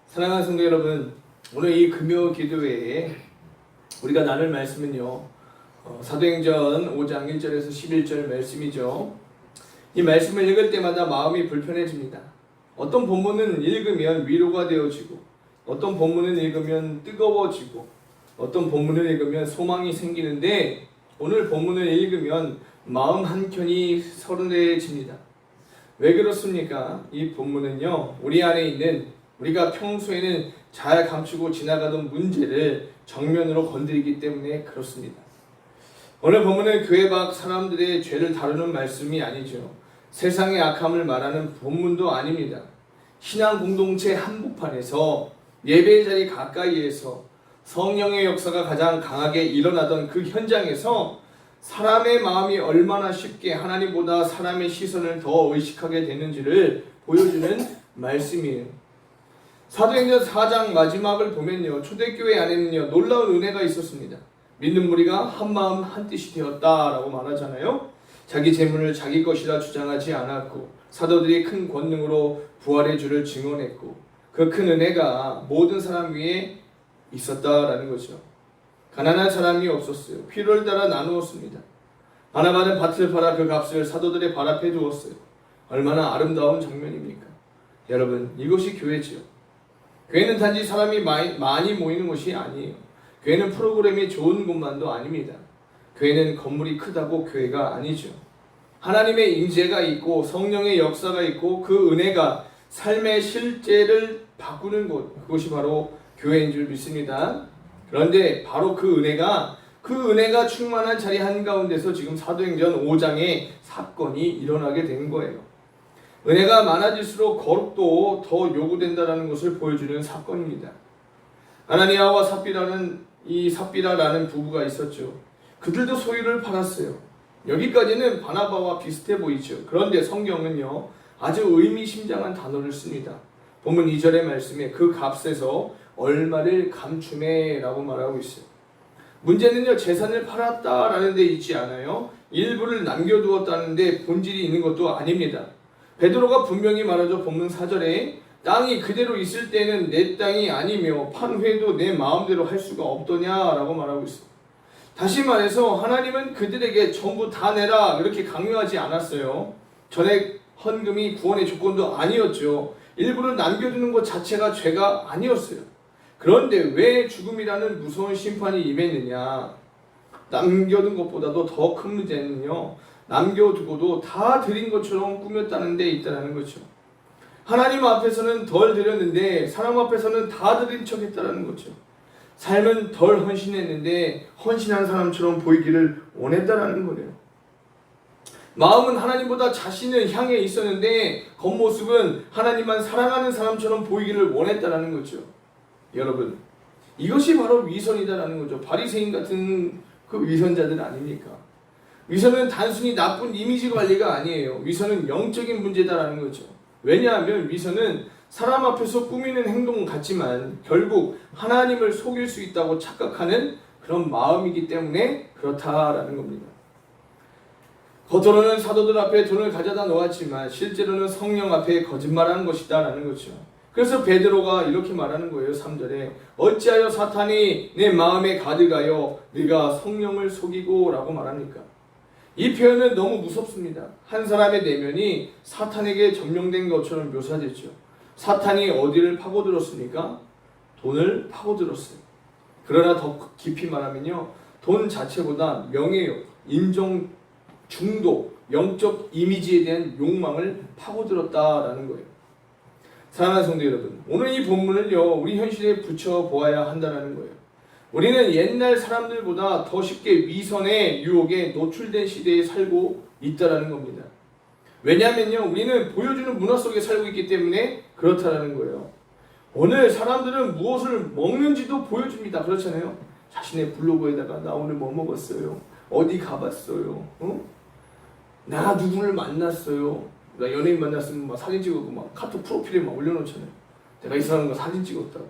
사랑하는 성도 여러분, 오늘 이 금요 기도회에 우리가 나눌 말씀은요, 사도행전 5장 1절에서 11절 말씀이죠. 이 말씀을 읽을 때마다 마음이 불편해집니다. 어떤 본문은 읽으면 위로가 되어지고, 어떤 본문은 읽으면 뜨거워지고, 어떤 본문을 읽으면 소망이 생기는데, 오늘 본문을 읽으면 마음 한켠이 서른해집니다. 왜 그렇습니까? 이 본문은요, 우리 안에 있는 우리가 평소에는 잘 감추고 지나가던 문제를 정면으로 건드리기 때문에 그렇습니다. 오늘 본문은 교회 밖 사람들의 죄를 다루는 말씀이 아니죠. 세상의 악함을 말하는 본문도 아닙니다. 신앙 공동체 한복판에서 예배의 자리 가까이에서 성령의 역사가 가장 강하게 일어나던 그 현장에서 사람의 마음이 얼마나 쉽게 하나님보다 사람의 시선을 더 의식하게 되는지를 보여주는 말씀이에요. 사도행전 4장 마지막을 보면요, 초대교회 안에는요 놀라운 은혜가 있었습니다. 믿는 무리가 한마음 한뜻이 되었다라고 말하잖아요. 자기 재물을 자기 것이라 주장하지 않았고, 사도들이 큰 권능으로 부활의 주를 증언했고, 그 큰 은혜가 모든 사람 위에 있었다라는 거죠. 가난한 사람이 없었어요. 필요를 따라 나누었습니다. 바나바는 밭을 팔아 그 값을 사도들의 발 앞에 두었어요. 얼마나 아름다운 장면입니까? 여러분, 이것이 교회지요. 교회는 단지 사람이 많이 모이는 곳이 아니에요. 교회는 프로그램이 좋은 곳만도 아닙니다. 교회는 건물이 크다고 교회가 아니죠. 하나님의 임재가 있고 성령의 역사가 있고 그 은혜가 삶의 실제를 바꾸는 곳, 그것이 바로 교회인 줄 믿습니다. 그런데 바로 그 은혜가 충만한 자리 한가운데서 지금 사도행전 5장의 사건이 일어나게 된 거예요. 은혜가 많아질수록 거룩도 더 요구된다는 것을 보여주는 사건입니다. 아나니아와 삽비라라는 부부가 있었죠. 그들도 소유를 팔았어요. 여기까지는 바나바와 비슷해 보이죠. 그런데 성경은요, 아주 의미심장한 단어를 씁니다. 본문 2절의 말씀에 그 값에서 얼마를 감추매라고 말하고 있어요. 문제는요, 재산을 팔았다라는 데 있지 않아요. 일부를 남겨두었다는 데 본질이 있는 것도 아닙니다. 베드로가 분명히 말하죠. 본문 4절에 땅이 그대로 있을 때는 내 땅이 아니며 판회도 내 마음대로 할 수가 없더냐라고 말하고 있어요. 다시 말해서 하나님은 그들에게 전부 다 내라 이렇게 강요하지 않았어요. 전액 헌금이 구원의 조건도 아니었죠. 일부를 남겨두는 것 자체가 죄가 아니었어요. 그런데 왜 죽음이라는 무서운 심판이 임했느냐? 남겨둔 것보다도 더 큰 문제는요, 남겨두고도 다 드린 것처럼 꾸몄다는 데 있다는 거죠. 하나님 앞에서는 덜 드렸는데 사람 앞에서는 다 드린 척 했다는 거죠. 삶은 덜 헌신했는데 헌신한 사람처럼 보이기를 원했다는 거예요. 마음은 하나님보다 자신을 향해 있었는데 겉모습은 하나님만 사랑하는 사람처럼 보이기를 원했다는 거죠. 여러분, 이것이 바로 위선이다라는 거죠. 바리새인 같은 그 위선자들 아닙니까? 위선은 단순히 나쁜 이미지 관리가 아니에요. 위선은 영적인 문제다라는 거죠. 왜냐하면 위선은 사람 앞에서 꾸미는 행동 같지만 결국 하나님을 속일 수 있다고 착각하는 그런 마음이기 때문에 그렇다라는 겁니다. 겉으로는 사도들 앞에 돈을 가져다 놓았지만 실제로는 성령 앞에 거짓말하는 것이다라는 거죠. 그래서 베드로가 이렇게 말하는 거예요. 3절에 어찌하여 사탄이 내 마음에 가득하여 네가 성령을 속이고 라고 말합니까? 이 표현은 너무 무섭습니다. 한 사람의 내면이 사탄에게 점령된 것처럼 묘사되죠. 사탄이 어디를 파고들었습니까? 돈을 파고들었어요. 그러나 더 깊이 말하면요, 돈 자체보다 명예욕, 인정 중독, 영적 이미지에 대한 욕망을 파고들었다라는 거예요. 사랑하는 성도 여러분, 오늘 이 본문을요, 우리 현실에 붙여보아야 한다는 거예요. 우리는 옛날 사람들보다 더 쉽게 위선의 유혹에 노출된 시대에 살고 있다는 겁니다. 왜냐하면요, 우리는 보여주는 문화 속에 살고 있기 때문에 그렇다는 거예요. 오늘 사람들은 무엇을 먹는지도 보여줍니다. 그렇잖아요. 자신의 블로그에다가 나 오늘 뭐 먹었어요, 어디 가봤어요, 나 누구를 만났어요. 나 연예인 만났으면 막 사진 찍고 막 카톡 프로필에 막 올려놓잖아요. 내가 이 사람과 사진 찍었다고.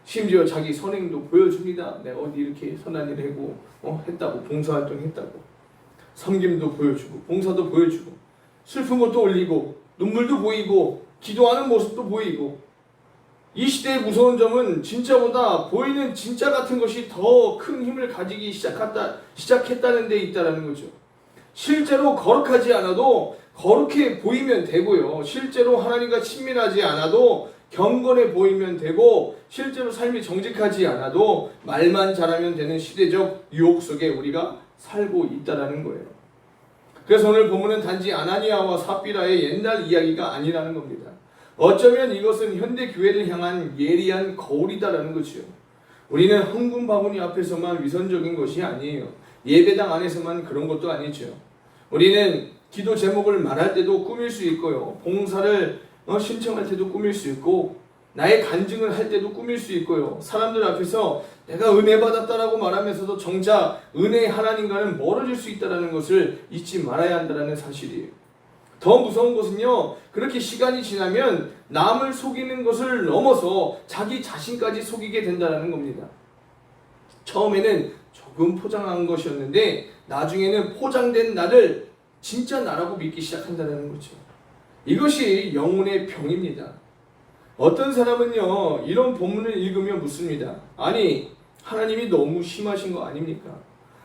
심지어 자기 선행도 보여줍니다. 내가 어디 이렇게 선한 일을 하고 했다고, 봉사활동 했다고. 섬김도 보여주고 봉사도 보여주고 슬픈 것도 올리고 눈물도 보이고 기도하는 모습도 보이고. 이 시대의 무서운 점은 진짜보다 보이는 진짜 같은 것이 더 큰 힘을 가지기 시작했다는 데 있다는 거죠. 실제로 거룩하지 않아도 거룩해 보이면 되고요. 실제로 하나님과 친밀하지 않아도 경건해 보이면 되고, 실제로 삶이 정직하지 않아도 말만 잘하면 되는 시대적 유혹 속에 우리가 살고 있다는 거예요. 그래서 오늘 본문은 단지 아나니아와 삽비라의 옛날 이야기가 아니라는 겁니다. 어쩌면 이것은 현대 교회를 향한 예리한 거울이다라는 거죠. 우리는 흥분 바구니 앞에서만 위선적인 것이 아니에요. 예배당 안에서만 그런 것도 아니죠. 우리는 기도 제목을 말할 때도 꾸밀 수 있고요. 봉사를 신청할 때도 꾸밀 수 있고, 나의 간증을 할 때도 꾸밀 수 있고요. 사람들 앞에서 내가 은혜 받았다라고 말하면서도 정작 은혜의 하나님과는 멀어질 수 있다는 것을 잊지 말아야 한다는 사실이에요. 더 무서운 것은요, 그렇게 시간이 지나면 남을 속이는 것을 넘어서 자기 자신까지 속이게 된다는 겁니다. 처음에는 조금 포장한 것이었는데 나중에는 포장된 나를 진짜 나라고 믿기 시작한다는 거죠. 이것이 영혼의 병입니다. 어떤 사람은요, 이런 본문을 읽으며 묻습니다. 아니, 하나님이 너무 심하신 거 아닙니까?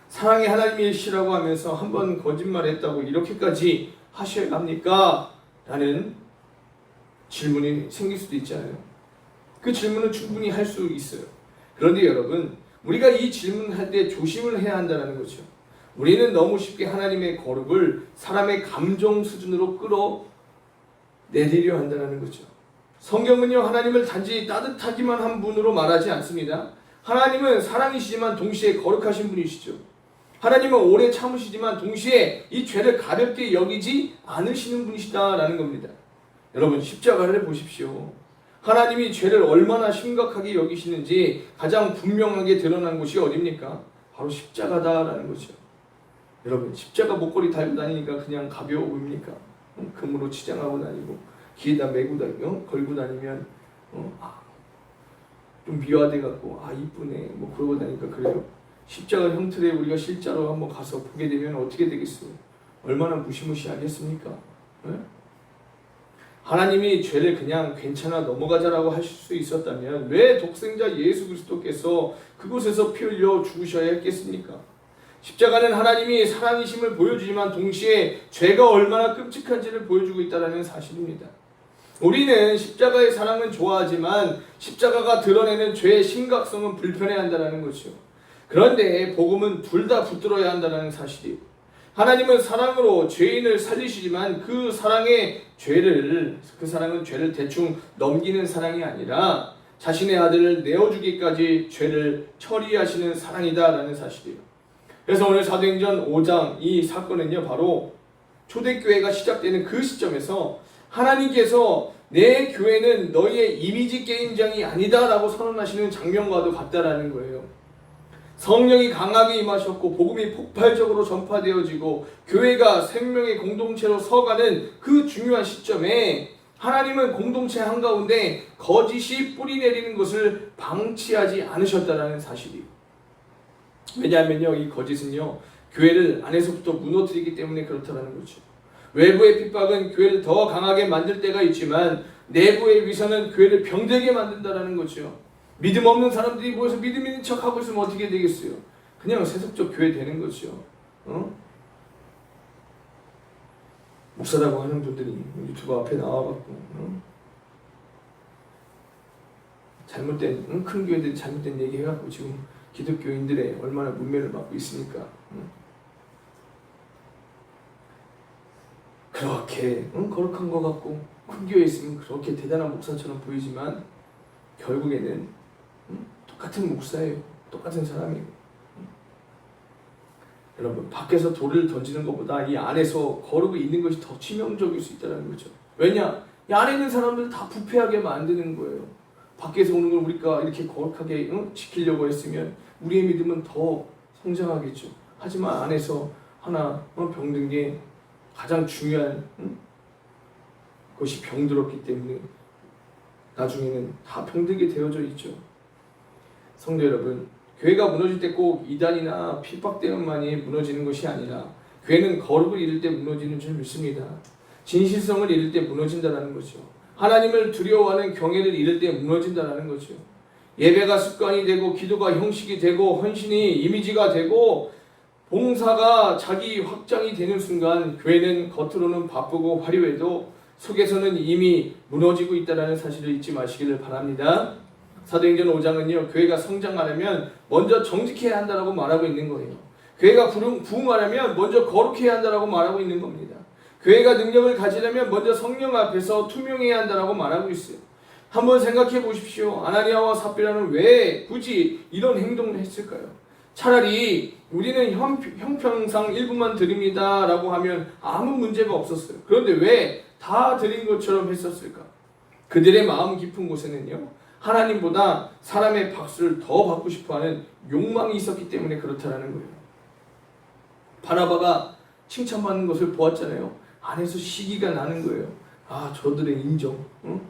사랑의 하나님의 시라고 하면서 한 번 거짓말했다고 이렇게까지 하셔야 합니까? 라는 질문이 생길 수도 있잖아요. 그 질문은 충분히 할 수 있어요. 그런데 여러분, 우리가 이 질문할 때 조심을 해야 한다는 거죠. 우리는 너무 쉽게 하나님의 거룩을 사람의 감정 수준으로 끌어내리려 한다는 거죠. 성경은요, 하나님을 단지 따뜻하기만 한 분으로 말하지 않습니다. 하나님은 사랑이시지만 동시에 거룩하신 분이시죠. 하나님은 오래 참으시지만 동시에 이 죄를 가볍게 여기지 않으시는 분이시다라는 겁니다. 여러분, 십자가를 보십시오. 하나님이 죄를 얼마나 심각하게 여기시는지 가장 분명하게 드러난 곳이 어디입니까? 바로 십자가다라는 거죠. 여러분, 십자가 목걸이 달고 다니니까 그냥 가벼워 보입니까? 금으로 치장하고 다니고 귀에다 메고 다니고 걸고 다니면 좀 미화돼 갖고 이쁘네 뭐 그러고 다니까 그래요. 십자가 형틀에 우리가 실제로 한번 가서 보게 되면 어떻게 되겠어요? 얼마나 무시무시하겠습니까? 네? 하나님이 죄를 그냥 괜찮아 넘어가자라고 하실 수 있었다면 왜 독생자 예수 그리스도께서 그곳에서 피 흘려 죽으셔야 했겠습니까? 십자가는 하나님이 사랑이심을 보여주지만 동시에 죄가 얼마나 끔찍한지를 보여주고 있다는 사실입니다. 우리는 십자가의 사랑은 좋아하지만 십자가가 드러내는 죄의 심각성은 불편해한다는 것이죠. 그런데 복음은 둘 다 붙들어야 한다는 사실이에요. 하나님은 사랑으로 죄인을 살리시지만 그 사랑은 죄를 대충 넘기는 사랑이 아니라 자신의 아들을 내어주기까지 죄를 처리하시는 사랑이다라는 사실이에요. 그래서 오늘 사도행전 5장 이 사건은요, 바로 초대교회가 시작되는 그 시점에서 하나님께서 내 교회는 너희의 이미지 게임장이 아니다라고 선언하시는 장면과도 같다라는 거예요. 성령이 강하게 임하셨고 복음이 폭발적으로 전파되어지고 교회가 생명의 공동체로 서가는 그 중요한 시점에 하나님은 공동체 한가운데 거짓이 뿌리 내리는 것을 방치하지 않으셨다는 사실이에요. 왜냐하면요, 이 거짓은요, 교회를 안에서부터 무너뜨리기 때문에 그렇다는 거죠. 외부의 핍박은 교회를 더 강하게 만들 때가 있지만 내부의 위선은 교회를 병들게 만든다는 거죠. 믿음 없는 사람들이 모여서 믿음 있는 척하고 있으면 어떻게 되겠어요? 그냥 세속적 교회 되는 거죠. 목사라고 하는 분들이 유튜브 앞에 나와갖고 잘못된 큰 교회들이 잘못된 얘기 해갖고 지금 기독교인들의 얼마나 문매를 받고 있습니까? 그렇게 거룩한 것 같고 큰 교회에 있으면 그렇게 대단한 목사처럼 보이지만 결국에는 똑같은 목사예요. 똑같은 사람이에요. 여러분, 밖에서 돌을 던지는 것보다 이 안에서 거룩이 있는 것이 더 치명적일 수 있다는 거죠. 왜냐? 이 안에 있는 사람들을 다 부패하게 만드는 거예요. 밖에서 오는 걸 우리가 이렇게 거룩하게 지키려고 했으면 우리의 믿음은 더 성장하겠죠. 하지만 안에서 하나 병든 게 가장 중요한 것이 병들었기 때문에 나중에는 다 병들게 되어져 있죠. 성도 여러분, 교회가 무너질 때 꼭 이단이나 핍박 때문만이 무너지는 것이 아니라 교회는 거룩을 잃을 때 무너지는 줄 믿습니다. 진실성을 잃을 때 무너진다는 거죠. 하나님을 두려워하는 경외를 잃을 때 무너진다는 거죠. 예배가 습관이 되고 기도가 형식이 되고 헌신이 이미지가 되고 봉사가 자기 확장이 되는 순간 교회는 겉으로는 바쁘고 화려해도 속에서는 이미 무너지고 있다는 사실을 잊지 마시기를 바랍니다. 사도행전 5장은요, 교회가 성장하려면 먼저 정직해야 한다고 말하고 있는 거예요. 교회가 부흥하려면 먼저 거룩해야 한다고 말하고 있는 겁니다. 교회가 능력을 가지려면 먼저 성령 앞에서 투명해야 한다고 말하고 있어요. 한번 생각해 보십시오. 아나니아와 삽비라는 왜 굳이 이런 행동을 했을까요? 차라리 우리는 형평상 일부만 드립니다 라고 하면 아무 문제가 없었어요. 그런데 왜 다 드린 것처럼 했었을까? 그들의 마음 깊은 곳에는요, 하나님보다 사람의 박수를 더 받고 싶어하는 욕망이 있었기 때문에 그렇다는 거예요. 바나바가 칭찬받는 것을 보았잖아요. 안에서 시기가 나는 거예요. 아, 저들의 인정. 응?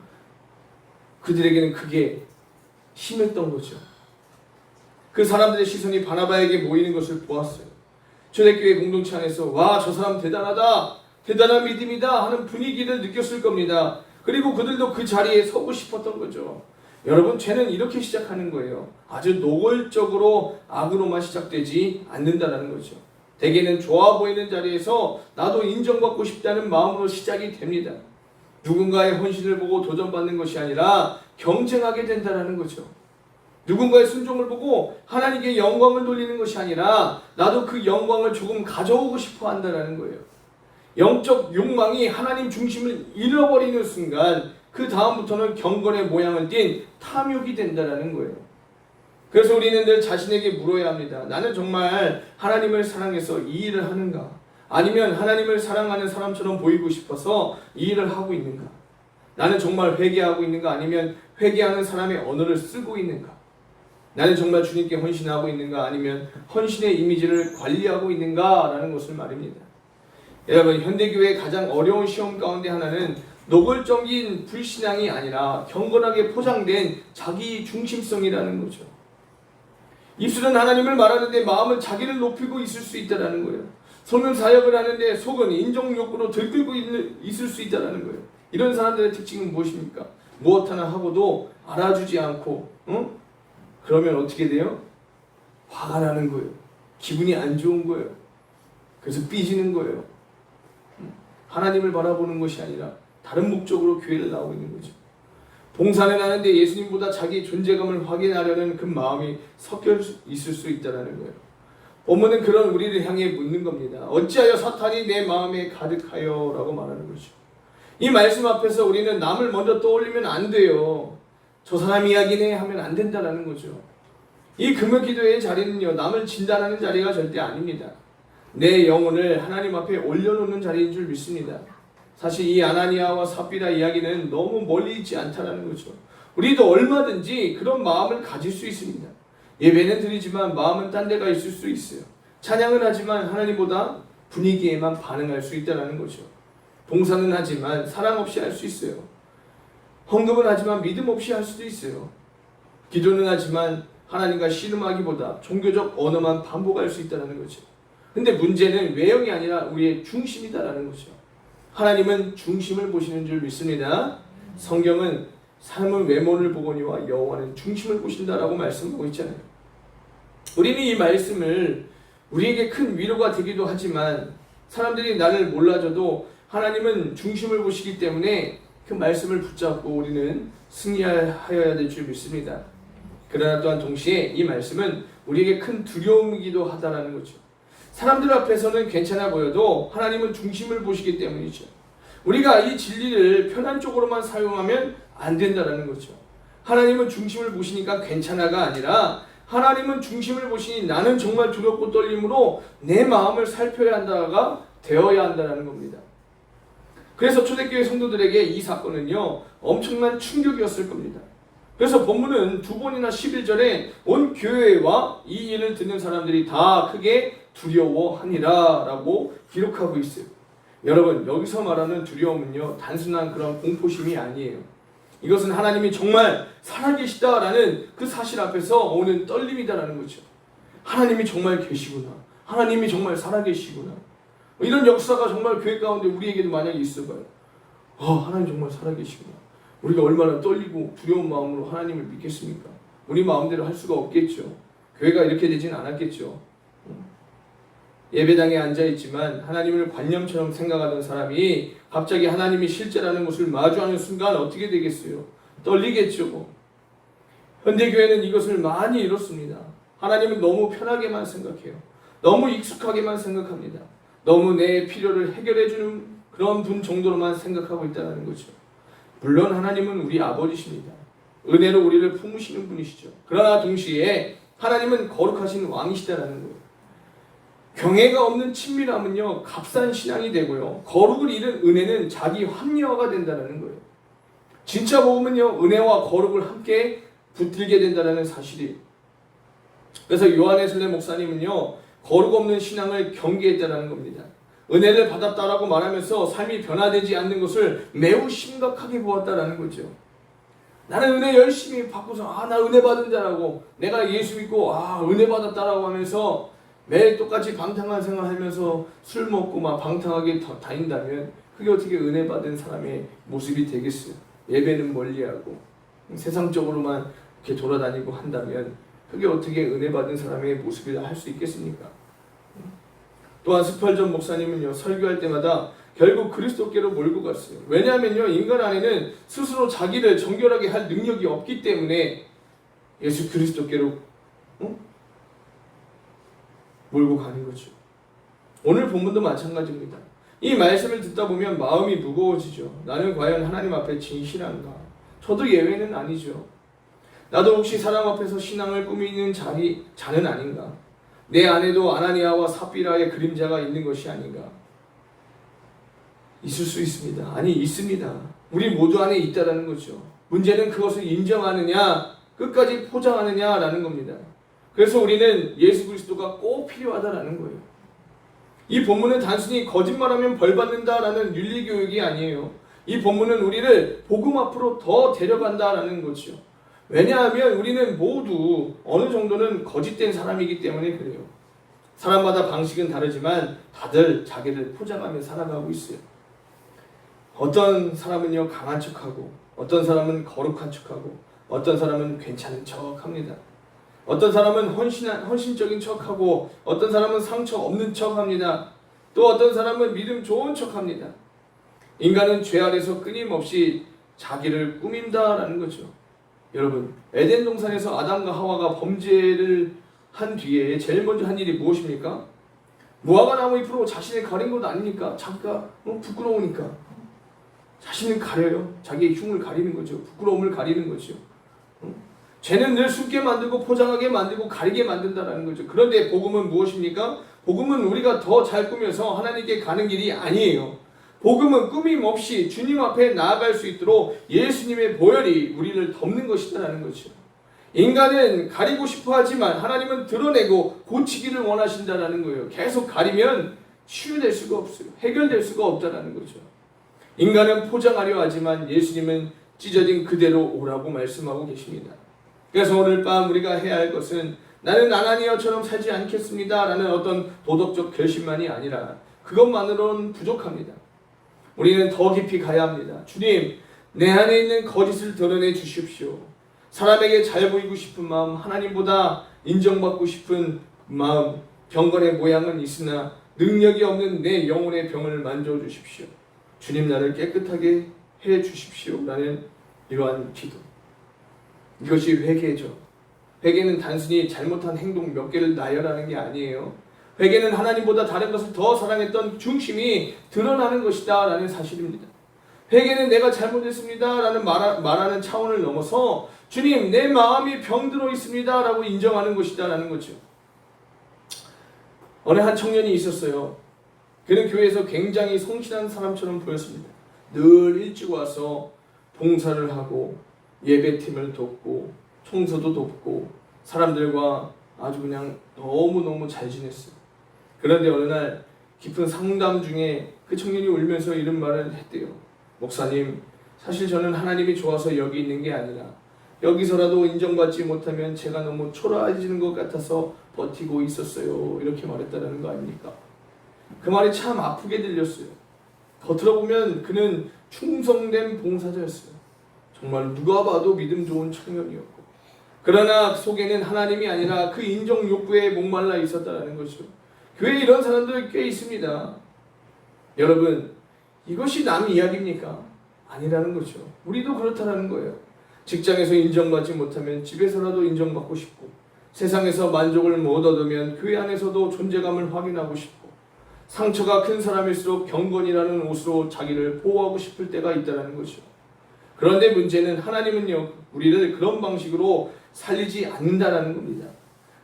그들에게는 그게 심했던 거죠. 그 사람들의 시선이 바나바에게 모이는 것을 보았어요. 초대교회 공동체 안에서 와, 저 사람 대단하다, 대단한 믿음이다 하는 분위기를 느꼈을 겁니다. 그리고 그들도 그 자리에 서고 싶었던 거죠. 여러분, 죄는 이렇게 시작하는 거예요. 아주 노골적으로 악으로만 시작되지 않는다는 거죠. 대개는 좋아 보이는 자리에서 나도 인정받고 싶다는 마음으로 시작이 됩니다. 누군가의 헌신을 보고 도전받는 것이 아니라 경쟁하게 된다는 거죠. 누군가의 순종을 보고 하나님께 영광을 돌리는 것이 아니라 나도 그 영광을 조금 가져오고 싶어 한다는 거예요. 영적 욕망이 하나님 중심을 잃어버리는 순간 그 다음부터는 경건의 모양을 띤 탐욕이 된다는 거예요. 그래서 우리는 늘 자신에게 물어야 합니다. 나는 정말 하나님을 사랑해서 이 일을 하는가? 아니면 하나님을 사랑하는 사람처럼 보이고 싶어서 이 일을 하고 있는가? 나는 정말 회개하고 있는가? 아니면 회개하는 사람의 언어를 쓰고 있는가? 나는 정말 주님께 헌신하고 있는가? 아니면 헌신의 이미지를 관리하고 있는가? 라는 것을 말입니다. 여러분, 현대교회의 가장 어려운 시험 가운데 하나는 노골적인 불신앙이 아니라 경건하게 포장된 자기 중심성이라는 거죠. 입술은 하나님을 말하는데 마음은 자기를 높이고 있을 수 있다는 거예요. 성령 사역을 하는데 속은 인정 욕구로 들끓고 있을 수 있다는 거예요. 이런 사람들의 특징은 무엇입니까? 무엇 하나 하고도 알아주지 않고, 그러면 어떻게 돼요? 화가 나는 거예요. 기분이 안 좋은 거예요. 그래서 삐지는 거예요. 하나님을 바라보는 것이 아니라 다른 목적으로 교회를 나오고 있는 거죠. 봉사는 하는데 예수님보다 자기 존재감을 확인하려는 그 마음이 섞여 있을 수 있다는 거예요. 본문은 그런 우리를 향해 묻는 겁니다. 어찌하여 사탄이 내 마음에 가득하여? 라고 말하는 거죠. 이 말씀 앞에서 우리는 남을 먼저 떠올리면 안 돼요. 저 사람 이야기네 하면 안 된다는 거죠. 이 금요 기도의 자리는요, 남을 진단하는 자리가 절대 아닙니다. 내 영혼을 하나님 앞에 올려놓는 자리인 줄 믿습니다. 사실 이 아나니아와 삽비라 이야기는 너무 멀리 있지 않다는 거죠. 우리도 얼마든지 그런 마음을 가질 수 있습니다. 예배는 드리지만 마음은 딴 데가 있을 수 있어요. 찬양은 하지만 하나님보다 분위기에만 반응할 수 있다는 거죠. 봉사는 하지만 사랑 없이 할 수 있어요. 헌금은 하지만 믿음 없이 할 수도 있어요. 기도는 하지만 하나님과 씨름하기보다 종교적 언어만 반복할 수 있다는 거죠. 근데 문제는 외형이 아니라 우리의 중심이다라는 거죠. 하나님은 중심을 보시는 줄 믿습니다. 성경은 삶은 외모를 보거니와 여호와는 중심을 보신다라고 말씀하고 있잖아요. 우리는 이 말씀을 우리에게 큰 위로가 되기도 하지만 사람들이 나를 몰라줘도 하나님은 중심을 보시기 때문에 그 말씀을 붙잡고 우리는 승리하여야 될 줄 믿습니다. 그러나 또한 동시에 이 말씀은 우리에게 큰 두려움이기도 하다라는 거죠. 사람들 앞에서는 괜찮아 보여도 하나님은 중심을 보시기 때문이죠. 우리가 이 진리를 편한 쪽으로만 사용하면 안 된다는 거죠. 하나님은 중심을 보시니까 괜찮아가 아니라 하나님은 중심을 보시니 나는 정말 두렵고 떨림으로 내 마음을 살펴야 한다가 되어야 한다는 겁니다. 그래서 초대교회 성도들에게 이 사건은요, 엄청난 충격이었을 겁니다. 그래서 본문은 두 번이나 11절에 온 교회와 이 일을 듣는 사람들이 다 크게 두려워하니라 라고 기록하고 있어요. 여러분, 여기서 말하는 두려움은요, 단순한 그런 공포심이 아니에요. 이것은 하나님이 정말 살아계시다라는 그 사실 앞에서 오는 떨림이다라는 거죠. 하나님이 정말 계시구나. 하나님이 정말 살아계시구나. 이런 역사가 정말 교회 가운데 우리에게도 만약에 있어봐요. 하나님 정말 살아계시구나. 우리가 얼마나 떨리고 두려운 마음으로 하나님을 믿겠습니까? 우리 마음대로 할 수가 없겠죠. 교회가 이렇게 되진 않았겠죠. 예배당에 앉아있지만 하나님을 관념처럼 생각하던 사람이 갑자기 하나님이 실제라는 것을 마주하는 순간 어떻게 되겠어요? 떨리겠죠. 현대교회는 이것을 많이 이뤘습니다. 하나님은 너무 편하게만 생각해요. 너무 익숙하게만 생각합니다. 너무 내 필요를 해결해주는 그런 분 정도로만 생각하고 있다는 거죠. 물론 하나님은 우리 아버지십니다. 은혜로 우리를 품으시는 분이시죠. 그러나 동시에 하나님은 거룩하신 왕이시다라는 거예요. 경외가 없는 친밀함은요, 값싼 신앙이 되고요, 거룩을 잃은 은혜는 자기 합리화가 된다는 거예요. 진짜 복음은요, 은혜와 거룩을 함께 붙들게 된다는 사실이에요. 그래서 요한웨슬레 목사님은요, 거룩 없는 신앙을 경계했다는 겁니다. 은혜를 받았다라고 말하면서 삶이 변화되지 않는 것을 매우 심각하게 보았다는 거죠. 나는 은혜 열심히 받고서 나 은혜 받은 자라고, 내가 예수 믿고 은혜 받았다라고 하면서 매일 똑같이 방탕한 생활하면서 술 먹고 막 방탕하게 다닌다면 그게 어떻게 은혜 받은 사람의 모습이 되겠어요? 예배는 멀리하고 세상적으로만 이렇게 돌아다니고 한다면 그게 어떻게 은혜 받은 사람의 모습이라 할 수 있겠습니까? 또한 스펄전 목사님은요, 설교할 때마다 결국 그리스도께로 몰고 갔어요. 왜냐하면요, 인간 안에는 스스로 자기를 정결하게 할 능력이 없기 때문에 예수 그리스도께로 몰고 가는 거죠. 오늘 본문도 마찬가지입니다. 이 말씀을 듣다 보면 마음이 무거워지죠. 나는 과연 하나님 앞에 진실한가? 저도 예외는 아니죠. 나도 혹시 사람 앞에서 신앙을 꾸미는 자는 아닌가? 내 안에도 아나니아와 삽비라의 그림자가 있는 것이 아닌가? 있을 수 있습니다. 아니, 있습니다. 우리 모두 안에 있다라는 거죠. 문제는 그것을 인정하느냐, 끝까지 포장하느냐라는 겁니다. 그래서 우리는 예수 그리스도가 꼭 필요하다라는 거예요. 이 본문은 단순히 거짓말하면 벌 받는다라는 윤리 교육이 아니에요. 이 본문은 우리를 복음 앞으로 더 데려간다라는 거죠. 왜냐하면 우리는 모두 어느 정도는 거짓된 사람이기 때문에 그래요. 사람마다 방식은 다르지만 다들 자기를 포장하며 살아가고 있어요. 어떤 사람은요, 강한 척하고, 어떤 사람은 거룩한 척하고, 어떤 사람은 괜찮은 척합니다. 어떤 사람은 헌신적인 척하고, 어떤 사람은 상처 없는 척합니다. 또 어떤 사람은 믿음 좋은 척합니다. 인간은 죄 아래서 끊임없이 자기를 꾸민다라는 거죠. 여러분, 에덴 동산에서 아담과 하와가 범죄를 한 뒤에 제일 먼저 한 일이 무엇입니까? 무화과 나무 잎으로 자신을 가린 것 아닙니까? 자기가 부끄러우니까 자신을 가려요. 자기의 흉을 가리는 거죠. 부끄러움을 가리는 거죠. 죄는 늘 숨게 만들고 포장하게 만들고 가리게 만든다는 거죠. 그런데 복음은 무엇입니까? 복음은 우리가 더 잘 꾸며서 하나님께 가는 길이 아니에요. 복음은 꾸밈 없이 주님 앞에 나아갈 수 있도록 예수님의 보혈이 우리를 덮는 것이라는 거죠. 인간은 가리고 싶어 하지만 하나님은 드러내고 고치기를 원하신다는 거예요. 계속 가리면 치유될 수가 없어요. 해결될 수가 없다는 거죠. 인간은 포장하려 하지만 예수님은 찢어진 그대로 오라고 말씀하고 계십니다. 그래서 오늘 밤 우리가 해야 할 것은 나는 아나니아처럼 살지 않겠습니다 라는 어떤 도덕적 결심만이 아니라 그것만으로는 부족합니다. 우리는 더 깊이 가야 합니다. 주님, 내 안에 있는 거짓을 드러내 주십시오. 사람에게 잘 보이고 싶은 마음, 하나님보다 인정받고 싶은 마음, 경건의 모양은 있으나 능력이 없는 내 영혼의 병을 만져주십시오. 주님, 나를 깨끗하게 해 주십시오 라는 이러한 기도. 이것이 회개죠. 회개는 단순히 잘못한 행동 몇 개를 나열하는 게 아니에요. 회개는 하나님보다 다른 것을 더 사랑했던 중심이 드러나는 것이다 라는 사실입니다. 회개는 내가 잘못했습니다 라는 말하는 차원을 넘어서 주님, 내 마음이 병들어 있습니다 라고 인정하는 것이다 라는 거죠. 어느 한 청년이 있었어요. 그는 교회에서 굉장히 성실한 사람처럼 보였습니다. 늘 일찍 와서 봉사를 하고 예배팀을 돕고 청소도 돕고 사람들과 아주 그냥 너무너무 잘 지냈어요. 그런데 어느 날 깊은 상담 중에 그 청년이 울면서 이런 말을 했대요. 목사님, 사실 저는 하나님이 좋아서 여기 있는 게 아니라 여기서라도 인정받지 못하면 제가 너무 초라해지는 것 같아서 버티고 있었어요. 이렇게 말했다는 거 아닙니까? 그 말이 참 아프게 들렸어요. 겉으로 보면 그는 충성된 봉사자였어요. 정말 누가 봐도 믿음 좋은 청년이었고, 그러나 속에는 하나님이 아니라 그 인정 욕구에 목말라 있었다는 것이죠. 교회에 이런 사람들 꽤 있습니다. 여러분, 이것이 남 이야기입니까? 아니라는 거죠. 우리도 그렇다는 거예요. 직장에서 인정받지 못하면 집에서라도 인정받고 싶고, 세상에서 만족을 못 얻으면 교회 안에서도 존재감을 확인하고 싶고, 상처가 큰 사람일수록 경건이라는 옷으로 자기를 보호하고 싶을 때가 있다는 거죠. 그런데 문제는 하나님은요, 우리를 그런 방식으로 살리지 않는다는 겁니다.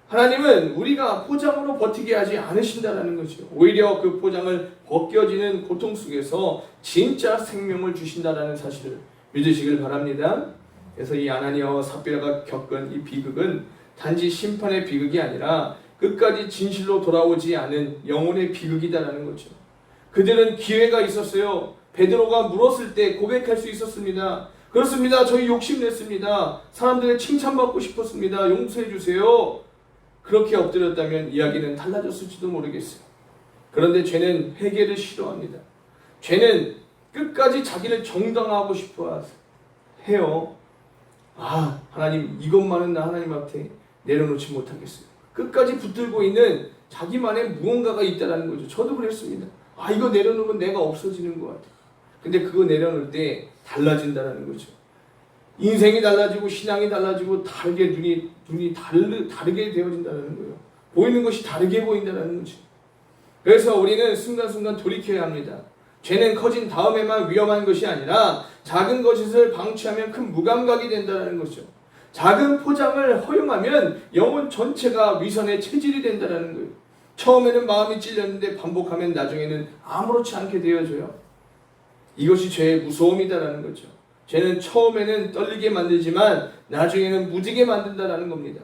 하나님은 우리가 포장으로 버티게 하지 않으신다는 거죠. 오히려 그 포장을 벗겨지는 고통 속에서 진짜 생명을 주신다는 사실을 믿으시길 바랍니다. 그래서 이 아나니아와 삽비라가 겪은 이 비극은 단지 심판의 비극이 아니라 끝까지 진실로 돌아오지 않은 영혼의 비극이다라는 거죠. 그들은 기회가 있었어요. 베드로가 물었을 때 고백할 수 있었습니다. 그렇습니다. 저희 욕심냈습니다. 사람들의 칭찬받고 싶었습니다. 용서해 주세요. 그렇게 엎드렸다면 이야기는 달라졌을지도 모르겠어요. 그런데 죄는 회개를 싫어합니다. 죄는 끝까지 자기를 정당화하고 싶어 해요. 하나님, 이것만은 나 하나님 앞에 내려놓지 못하겠어요. 끝까지 붙들고 있는 자기만의 무언가가 있다는 거죠. 저도 그랬습니다. 이거 내려놓으면 내가 없어지는 것 같아요. 근데 그거 내려놓을 때 달라진다는 거죠. 인생이 달라지고 신앙이 달라지고 다르게 눈이 다르게 되어진다는 거예요. 보이는 것이 다르게 보인다는 거죠. 그래서 우리는 순간순간 돌이켜야 합니다. 죄는 커진 다음에만 위험한 것이 아니라 작은 것을 방치하면 큰 무감각이 된다는 거죠. 작은 포장을 허용하면 영혼 전체가 위선의 체질이 된다는 거예요. 처음에는 마음이 찔렸는데 반복하면 나중에는 아무렇지 않게 되어져요. 이것이 죄의 무서움이다라는 거죠. 죄는 처음에는 떨리게 만들지만 나중에는 무지게 만든다라는 겁니다.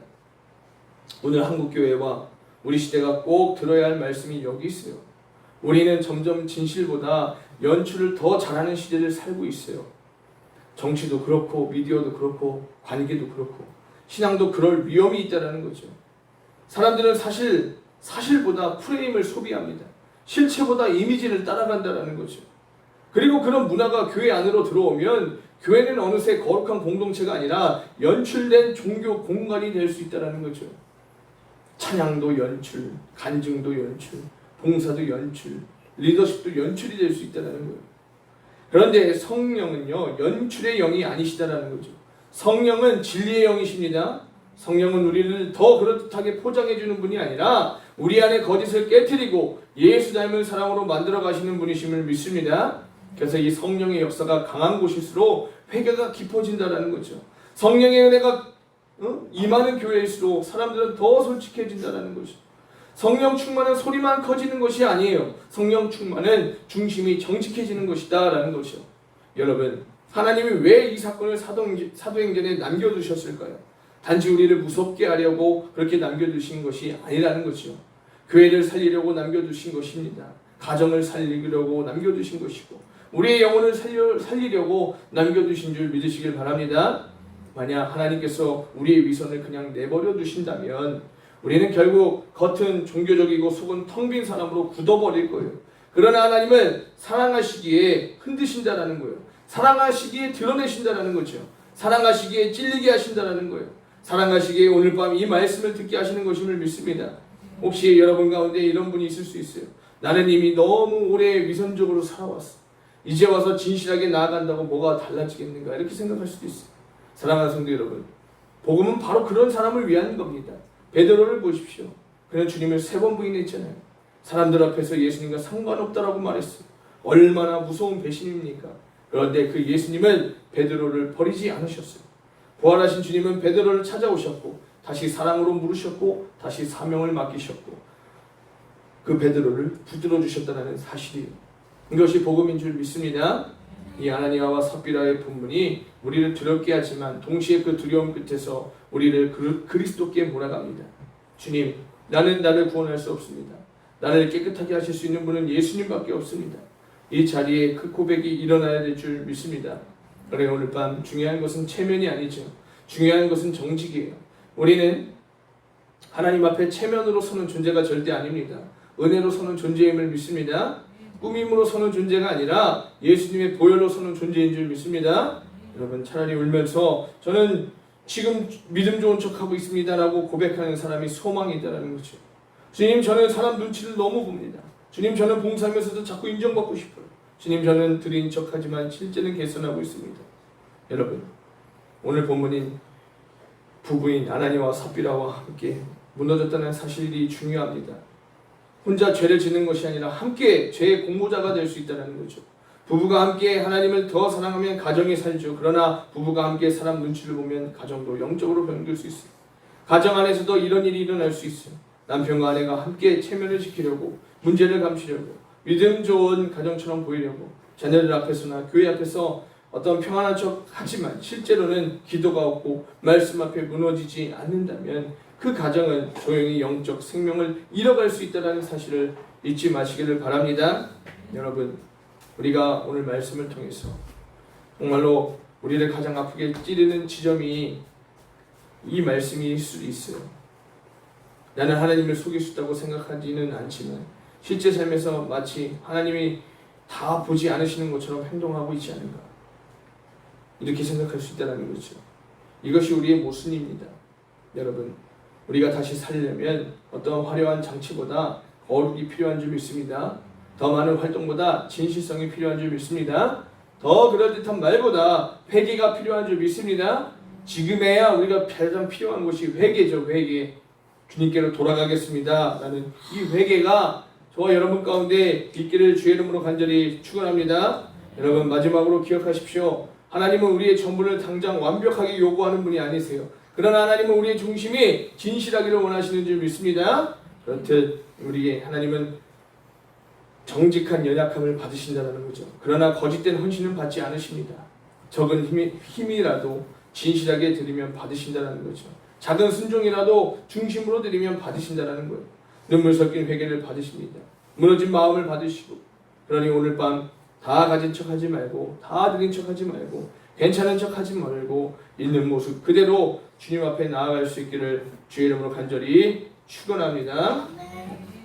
오늘 한국교회와 우리 시대가 꼭 들어야 할 말씀이 여기 있어요. 우리는 점점 진실보다 연출을 더 잘하는 시대를 살고 있어요. 정치도 그렇고 미디어도 그렇고 관계도 그렇고 신앙도 그럴 위험이 있다는 거죠. 사람들은 사실보다 프레임을 소비합니다. 실체보다 이미지를 따라간다는 거죠. 그리고 그런 문화가 교회 안으로 들어오면 교회는 어느새 거룩한 공동체가 아니라 연출된 종교 공간이 될 수 있다는 거죠. 찬양도 연출, 간증도 연출, 봉사도 연출, 리더십도 연출이 될 수 있다는 거예요. 그런데 성령은요, 연출의 영이 아니시다라는 거죠. 성령은 진리의 영이십니다. 성령은 우리를 더 그럴듯하게 포장해주는 분이 아니라 우리 안에 거짓을 깨트리고 예수 닮은 사람으로 만들어 가시는 분이심을 믿습니다. 그래서 이 성령의 역사가 강한 곳일수록 회개가 깊어진다는 거죠. 성령의 은혜가 임하는 교회일수록 사람들은 더 솔직해진다는 거죠. 성령 충만은 소리만 커지는 것이 아니에요. 성령 충만은 중심이 정직해지는 것이다 라는 것이요. 여러분, 하나님이 왜 이 사건을 사도행전에 남겨두셨을까요? 단지 우리를 무섭게 하려고 그렇게 남겨두신 것이 아니라는 거죠. 교회를 살리려고 남겨두신 것입니다. 가정을 살리려고 남겨두신 것이고 우리의 영혼을 살리려고 남겨두신 줄 믿으시길 바랍니다. 만약 하나님께서 우리의 위선을 그냥 내버려 두신다면 우리는 결국 겉은 종교적이고 속은 텅 빈 사람으로 굳어버릴 거예요. 그러나 하나님은 사랑하시기에 흔드신다라는 거예요. 사랑하시기에 드러내신다라는 거죠. 사랑하시기에 찔리게 하신다라는 거예요. 사랑하시기에 오늘 밤 이 말씀을 듣게 하시는 것임을 믿습니다. 혹시 여러분 가운데 이런 분이 있을 수 있어요. 나는 이미 너무 오래 위선적으로 살아왔어. 이제 와서 진실하게 나아간다고 뭐가 달라지겠는가 이렇게 생각할 수도 있어요. 사랑하는 성도 여러분, 복음은 바로 그런 사람을 위한 겁니다. 베드로를 보십시오. 그는 주님을 3번 부인했잖아요. 사람들 앞에서 예수님과 상관없다라고 말했어요. 얼마나 무서운 배신입니까? 그런데 그 예수님은 베드로를 버리지 않으셨어요. 부활하신 주님은 베드로를 찾아오셨고 다시 사랑으로 물으셨고 다시 사명을 맡기셨고 그 베드로를 붙들어 주셨다는 사실이에요. 이것이 복음인 줄 믿습니다. 이 아나니아와 삽비라의 본문이 우리를 두렵게 하지만 동시에 그 두려움 끝에서 우리를 그리스도께 몰아갑니다. 주님, 나는 나를 구원할 수 없습니다. 나를 깨끗하게 하실 수 있는 분은 예수님밖에 없습니다. 이 자리에 그 고백이 일어나야 될 줄 믿습니다. 그래 오늘 밤 중요한 것은 체면이 아니죠. 중요한 것은 정직이에요. 우리는 하나님 앞에 체면으로 서는 존재가 절대 아닙니다. 은혜로 서는 존재임을 믿습니다. 꾸밈으로 서는 존재가 아니라 예수님의 보혈로 서는 존재인 줄 믿습니다. 여러분 차라리 울면서 저는 지금 믿음 좋은 척하고 있습니다라고 고백하는 사람이 소망이 있다는 거죠. 주님, 저는 사람 눈치를 너무 봅니다. 주님, 저는 봉사하면서도 자꾸 인정받고 싶어요. 주님, 저는 드린 척하지만 실제는 개선하고 있습니다. 여러분, 오늘 본문인 부부인 아나니와 삽비라와 함께 무너졌다는 사실이 중요합니다. 혼자 죄를 짓는 것이 아니라 함께 죄의 공모자가 될 수 있다는 거죠. 부부가 함께 하나님을 더 사랑하면 가정이 살죠. 그러나 부부가 함께 사람 눈치를 보면 가정도 영적으로 병들 수 있어요. 가정 안에서도 이런 일이 일어날 수 있어요. 남편과 아내가 함께 체면을 지키려고, 문제를 감추려고, 믿음 좋은 가정처럼 보이려고 자녀들 앞에서나 교회 앞에서 어떤 평안한 척 하지만 실제로는 기도가 없고 말씀 앞에 무너지지 않는다면 그 가정은 조용히 영적 생명을 잃어갈 수 있다는 사실을 잊지 마시기를 바랍니다. 여러분, 우리가 오늘 말씀을 통해서 정말로 우리를 가장 아프게 찌르는 지점이 이 말씀일 수도 있어요. 나는 하나님을 속일 수 있다고 생각하지는 않지만 실제 삶에서 마치 하나님이 다 보지 않으시는 것처럼 행동하고 있지 않은가, 이렇게 생각할 수 있다는 거죠. 이것이 우리의 모순입니다. 여러분, 우리가 다시 살려면 어떤 화려한 장치보다 거룩이 필요한 줄 믿습니다. 더 많은 활동보다 진실성이 필요한 줄 믿습니다. 더 그럴듯한 말보다 회개가 필요한 줄 믿습니다. 지금에야 우리가 가장 필요한 것이 회개죠. 회개. 주님께로 돌아가겠습니다 라는 이 회개가 저와 여러분 가운데 있기를 주의 이름으로 간절히 축원합니다. 여러분, 마지막으로 기억하십시오. 하나님은 우리의 전부를 당장 완벽하게 요구하는 분이 아니세요. 그러나 하나님은 우리의 중심이 진실하기를 원하시는 줄 믿습니다. 그렇듯 우리의 하나님은 정직한 연약함을 받으신다는 거죠. 그러나 거짓된 헌신은 받지 않으십니다. 적은 힘이라도 진실하게 드리면 받으신다는 거죠. 작은 순종이라도 중심으로 드리면 받으신다는 거예요. 눈물 섞인 회개를 받으십니다. 무너진 마음을 받으시고, 그러니 오늘 밤 다 가진 척하지 말고, 다 드린 척하지 말고, 괜찮은 척하지 말고 있는 모습 그대로 주님 앞에 나아갈 수 있기를 주의 이름으로 간절히 축원합니다.